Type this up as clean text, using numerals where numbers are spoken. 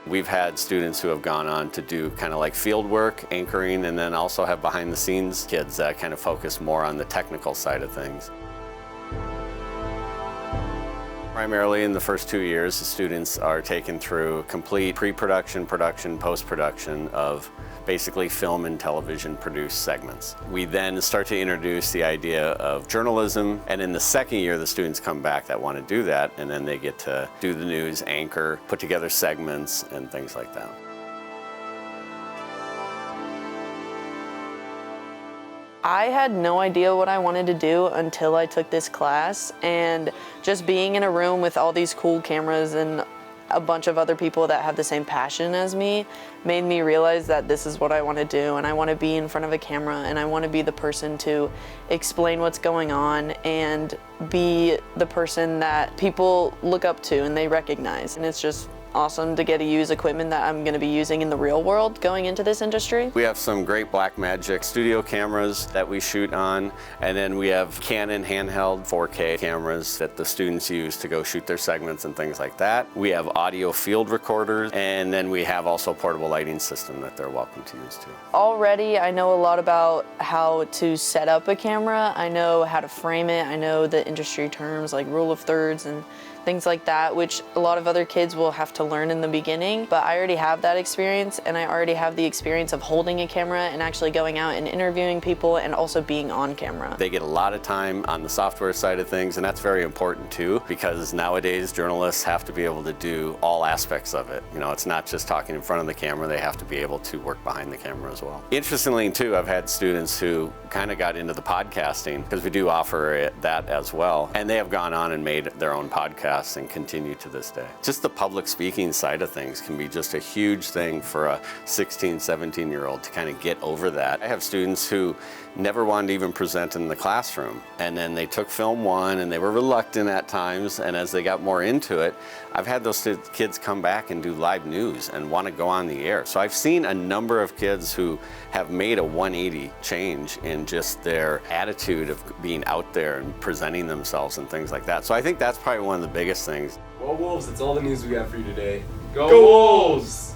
We've had students who have gone on to do kind of like field work, anchoring, and then also have behind the scenes kids that kind of focus more on the technical side of things. Primarily in the first 2 years, the students are taken through complete pre-production, production, post-production of basically film and television produced segments. We then start to introduce the idea of journalism, and in the second year the students come back that want to do that, and then they get to do the news, anchor, put together segments and things like that. I had no idea what I wanted to do until I took this class, and just being in a room with all these cool cameras and a bunch of other people that have the same passion as me made me realize that this is what I want to do, and I want to be in front of a camera, and I want to be the person to explain what's going on and be the person that people look up to and they recognize. And it's just awesome to get to use equipment that I'm going to be using in the real world going into this industry. We have some great Blackmagic studio cameras that we shoot on, and then we have Canon handheld 4K cameras that the students use to go shoot their segments and things like that. We have audio field recorders, and then we have also a portable lighting system that they're welcome to use too. Already I know a lot about how to set up a camera. I know how to frame it. I know the industry terms like rule of thirds and things like that, which a lot of other kids will have to learn in the beginning, but I already have that experience, and I already have the experience of holding a camera and actually going out and interviewing people and also being on camera. They get a lot of time on the software side of things, and that's very important too, because nowadays journalists have to be able to do all aspects of it. You know, it's not just talking in front of the camera, they have to be able to work behind the camera as well. Interestingly too, I've had students who kind of got into the podcasting, because we do offer that as well, and they have gone on and made their own podcast and continue to this day. Just the public speaking side of things can be just a huge thing for a 16, 17-year-old to kind of get over that. I have students who never wanted to even present in the classroom, and then they took Film 1 and they were reluctant at times, and as they got more into it, I've had those kids come back and do live news and want to go on the air. So I've seen a number of kids who have made a 180 change in just their attitude of being out there and presenting themselves and things like that. So I think that's probably one of the biggest things. Well, Wolves, that's all the news we got for you today. Go Wolves!